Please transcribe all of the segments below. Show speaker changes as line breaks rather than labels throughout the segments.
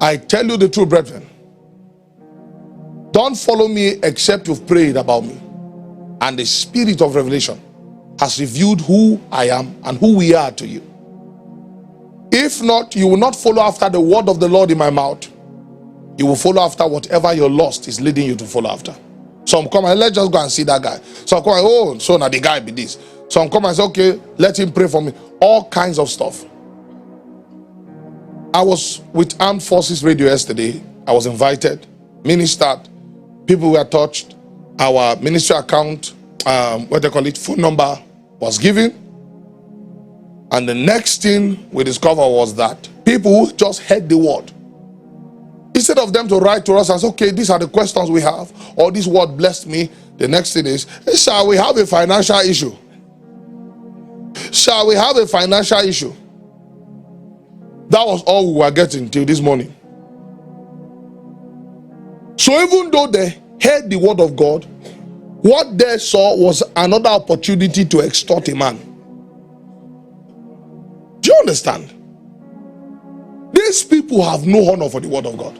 I tell you the truth, brethren. Don't follow me except you've prayed about me. And the spirit of revelation has revealed who I am and who we are to you. If not, you will not follow after the word of the Lord in my mouth. You will follow after whatever your lust is leading you to follow after. Some come and let's just go and see that guy. Some come and, oh, so now the guy be this. Some come and say, okay, let him pray for me. All kinds of stuff. I was with Armed Forces Radio yesterday. I was invited, ministered. People were touched. Our ministry account, phone number was given. And the next thing we discovered was that people who just heard the word, instead of them to write to us and say, okay, these are the questions we have, or this word blessed me, the next thing is, shall we have a financial issue? Shall we have a financial issue? That was all we were getting till this morning. So even though they heard the word of God, what they saw was another opportunity to extort a man. Do you understand? These people have no honor for the word of God.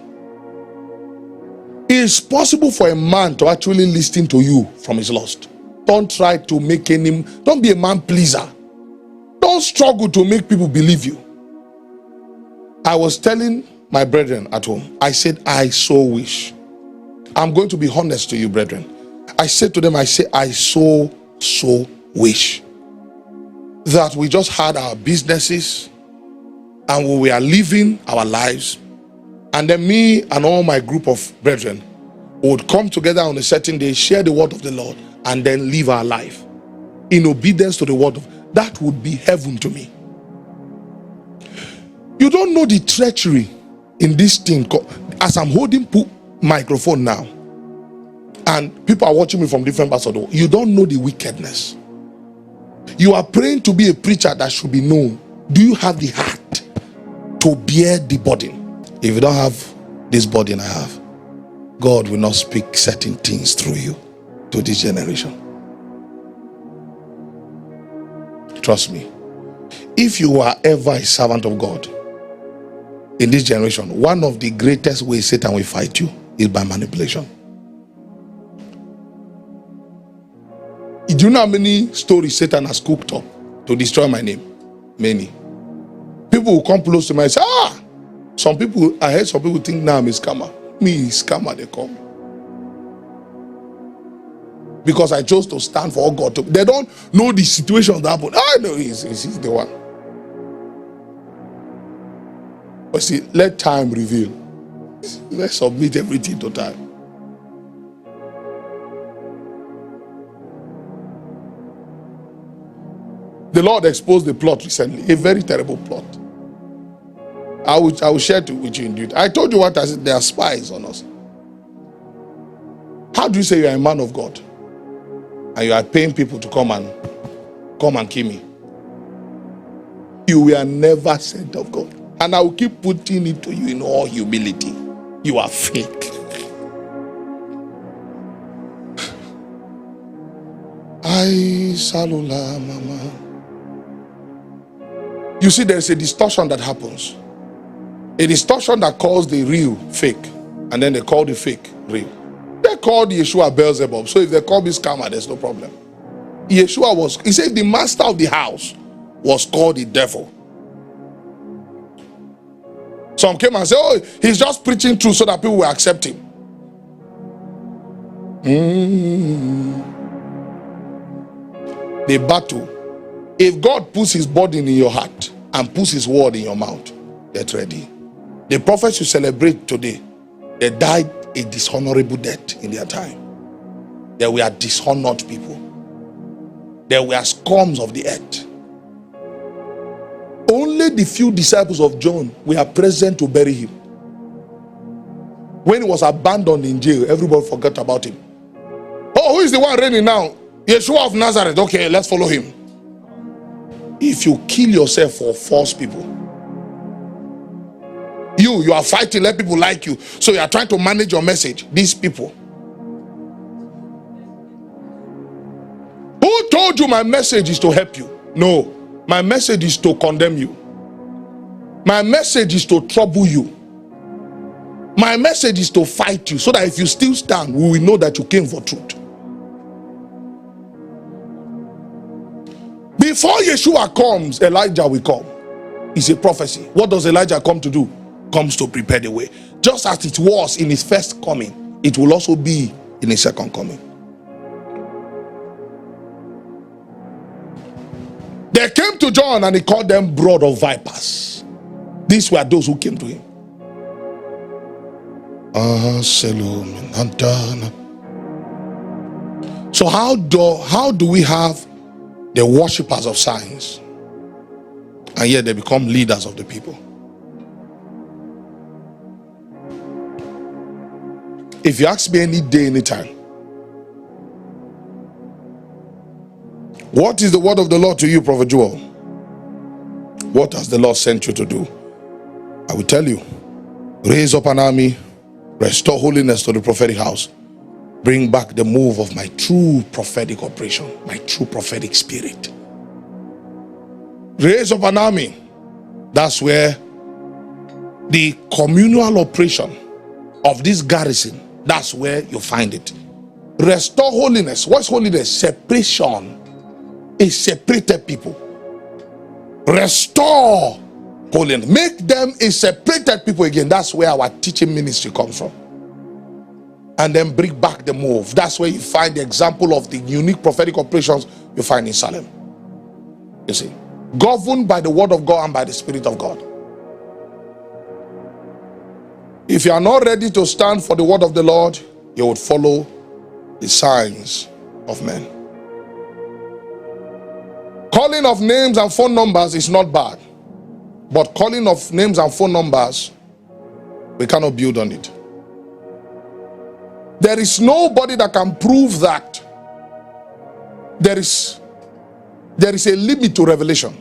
It is possible for a man to actually listen to you from his lust. Don't try to make him, don't be a man pleaser. Don't struggle to make people believe you. I was telling my brethren at home, I said, I so wish. I'm going to be honest to you, brethren. I said to them, I so wish that we just had our businesses and we were living our lives, and then me and all my group of brethren would come together on a certain day, share the word of the Lord, and then live our life in obedience to the word of God. That would be heaven to me. You don't know the treachery in this thing. As I'm holding microphone now, and people are watching me from different parts of the world, you don't know the wickedness. You are praying to be a preacher that should be known. Do you have the heart to bear the burden? If you don't have this burden I have, God will not speak certain things through you to this generation. Trust me. If you are ever a servant of God in this generation, one of the greatest ways Satan will fight you is by manipulation. Do you know how many stories Satan has cooked up to destroy my name? Many. People will come close to me and say, some people, I heard some people think now I'm a scammer. Me, scammer, they come. Because I chose to stand for God. They don't know the situation that happened. I know he's the one. But see, let time reveal. Let's submit everything to time. The Lord exposed the plot recently, a very terrible plot. I will share it with you in due time. I told you what I said, there are spies on us. How do you say you are a man of God and you are paying people to come and kill me? You were never sent of God. And I will keep putting it to you in all humility. You are fake. I salula mama. You see, there's a distortion that happens. A distortion that calls the real fake, and then they call the fake real. They call Yeshua Beelzebub. So if they call me scammer, there's no problem. Yeshua he said the master of the house was called the devil. Some came and said, oh, he's just preaching truth so that people will accept him. The battle. If God puts his burden in your heart and puts his word in your mouth, get ready. The prophets you celebrate today, they died a dishonorable death in their time. They were dishonored people. They were scums of the earth. Only the few disciples of John were present to bury him. When he was abandoned in jail, everybody forgot about him. Oh, who is the one reigning now? Yeshua of Nazareth. Okay, let's follow him. If you kill yourself for false people, you are fighting, let people like you, so you are trying to manage your message. These people. Who told you my message is to help you? No, my message is to condemn you. My message is to trouble you. My message is to fight you so that if you still stand, we will know that you came for truth. Before Yeshua comes, Elijah will come. It's a prophecy. What does Elijah come to do? Comes to prepare the way. Just as it was in his first coming, it will also be in his second coming. They came to John and he called them brood of vipers. These were those who came to him. So how do we have the worshippers of signs, and yet they become leaders of the people? If you ask me any day, anytime, what is the word of the Lord to you, Prophet Joel? What has the Lord sent you to do? I will tell you, raise up an army, restore holiness to the prophetic house, bring back the move of my true prophetic operation, my true prophetic spirit. Raise up an army. That's where the communal operation of this garrison, that's where you find it. Restore holiness. What's holiness? Separation. A separated people. Restore holiness. Make them a separated people again. That's where our teaching ministry comes from. And then bring back the move. That's where you find the example of the unique prophetic operations you find in Salem. You see, governed by the word of God and by the Spirit of God. If you are not ready to stand for the word of the Lord, you would follow the signs of men. Calling of names and phone numbers is not bad, but calling of names and phone numbers, we cannot build on it. There is nobody that can prove that there is a limit to revelation.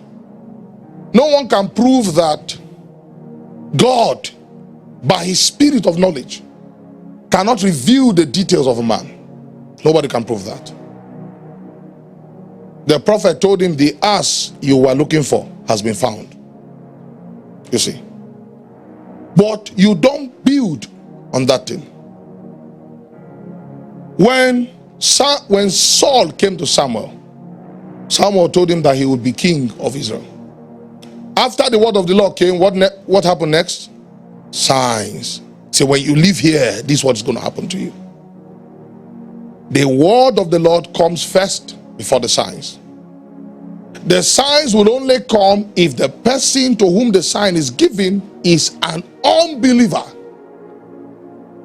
No one can prove that God, by his spirit of knowledge, cannot reveal the details of a man. Nobody can prove that. The prophet told him, the ass you were looking for has been found. You see. But you don't build on that thing. When Saul came to Samuel, Samuel told him that he would be king of Israel. After the word of the Lord came, what happened next? Signs. So when you live here, this is what's going to happen to you. The word of the Lord comes first before the signs. The signs will only come if the person to whom the sign is given is an unbeliever.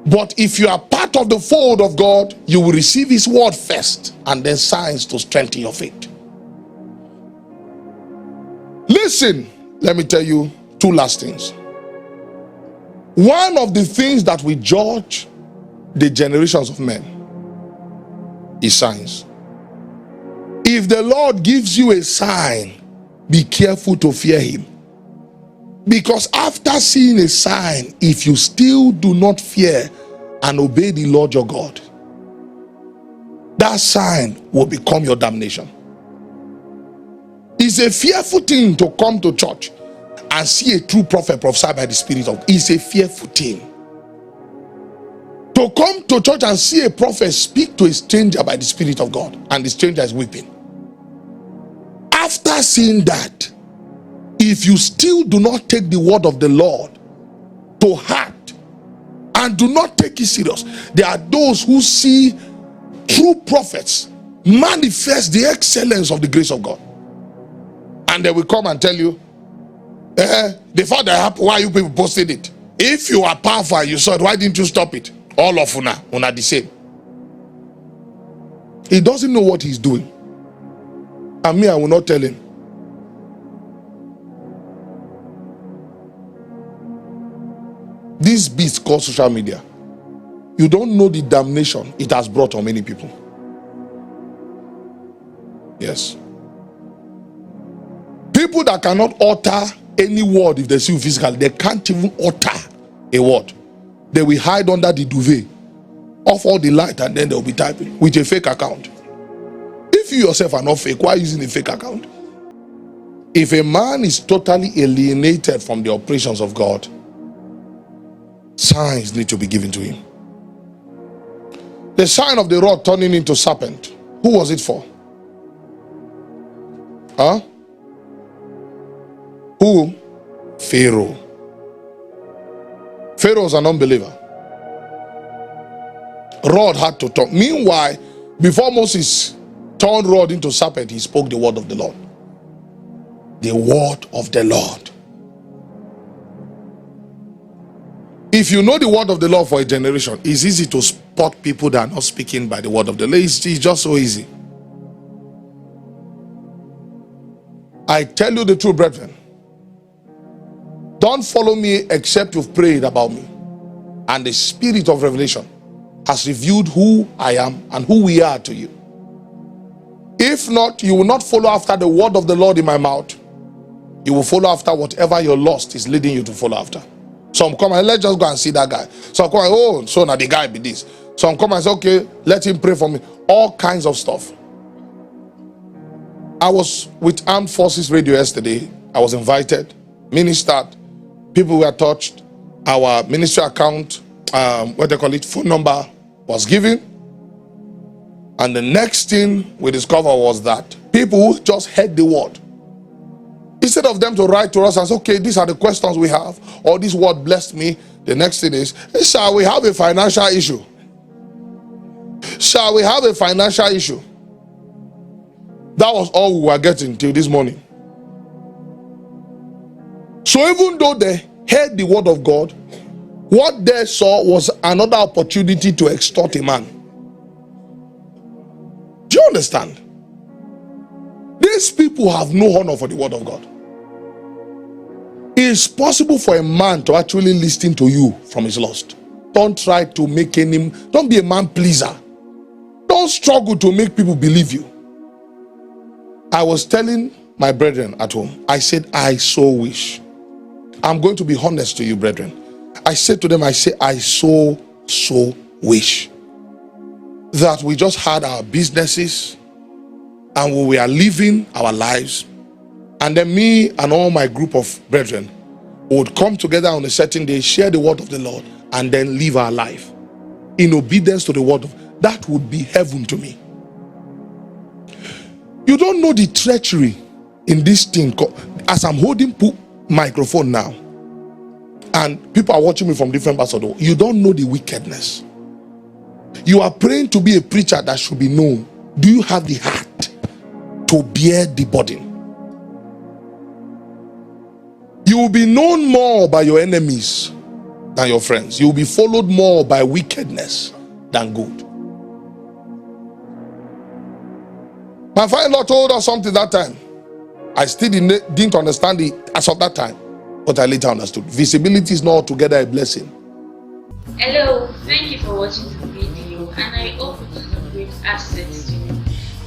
But if you are part of the fold of God, you will receive his word first and then signs to strengthen your faith. Listen, let me tell you two last things. One of the things that we judge the generations of men is signs. If the Lord gives you a sign, be careful to fear him. Because after seeing a sign, if you still do not fear and obey the Lord your God, that sign will become your damnation. It's a fearful thing to come to church and see a true prophet prophesy by the Spirit of God. It's a fearful thing. To come to church and see a prophet speak to a stranger by the Spirit of God and the stranger is weeping. After seeing that, if you still do not take the word of the Lord to heart and do not take it serious, there are those who see true prophets manifest the excellence of the grace of God. And they will come and tell you, before that happened, why you people posted it? If you are powerful and you saw it, why didn't you stop it? All of una the same. He doesn't know what he's doing. And me, I will not tell him. This beast called social media, you don't know the damnation it has brought on many people. Yes. People that cannot utter any word if they see you physically, they can't even utter a word. They will hide under the duvet, off all the light, and then they'll be typing with a fake account. If you yourself are not fake, why are you using a fake account? If a man is totally alienated from the operations of God, signs need to be given to him. The sign of the rod turning into serpent, who was it for? Huh? Who? Pharaoh. Pharaoh was an unbeliever. Rod had to talk. Meanwhile, before Moses turned rod into serpent, he spoke the word of the Lord. The word of the Lord. If you know the word of the Lord for a generation, it's easy to spot people that are not speaking by the word of the Lord. It's just so easy. I tell you the truth, brethren. Don't follow me except you've prayed about me. And the spirit of revelation has revealed who I am and who we are to you. If not, you will not follow after the word of the Lord in my mouth. You will follow after whatever your lust is leading you to follow after. Some come and let's just go and see that guy. Some come and, oh, so now the guy be this. Some come and say, okay, let him pray for me. All kinds of stuff. I was with Armed Forces Radio yesterday. I was invited, ministered. People were touched. Our ministry account, what they call it, phone number was given. And the next thing we discovered was that people who just heard the word, instead of them to write to us and say, okay, these are the questions we have, or this word blessed me, the next thing is, shall we have a financial issue? Shall we have a financial issue? That was all we were getting till this morning. So even though they heard the word of God, what they saw was another opportunity to extort a man. Do you understand? These people have no honor for the word of God. It is possible for a man to actually listen to you from his lust. Don't try to make him, don't be a man pleaser. Don't struggle to make people believe you. I was telling my brethren at home, I said, I so wish. I'm going to be honest to you, brethren. I said to them, I so wish that we just had our businesses and we were living our lives, and then me and all my group of brethren would come together on a certain day, share the word of the Lord, and then live our life in obedience to the word of that. Would be heaven to me. You don't know the treachery in this thing. As I'm holding microphone now, and people are watching me from different parts of the world, you don't know the wickedness. You are praying to be a preacher that should be known. Do you have the heart to bear the burden? You will be known more by your enemies than your friends. You will be followed more by wickedness than good. My father-in-law told us something that time. I still didn't understand it as of that time, but I later understood. Visibility is not altogether a blessing.
Hello, thank you for watching the video, and I hope it was a great asset to you.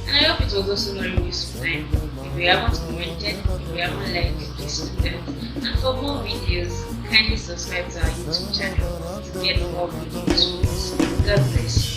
And I hope it was also very useful time. If you haven't commented, if you haven't liked, please do that. And for more videos, kindly subscribe to our YouTube channel to get more videos. God bless you.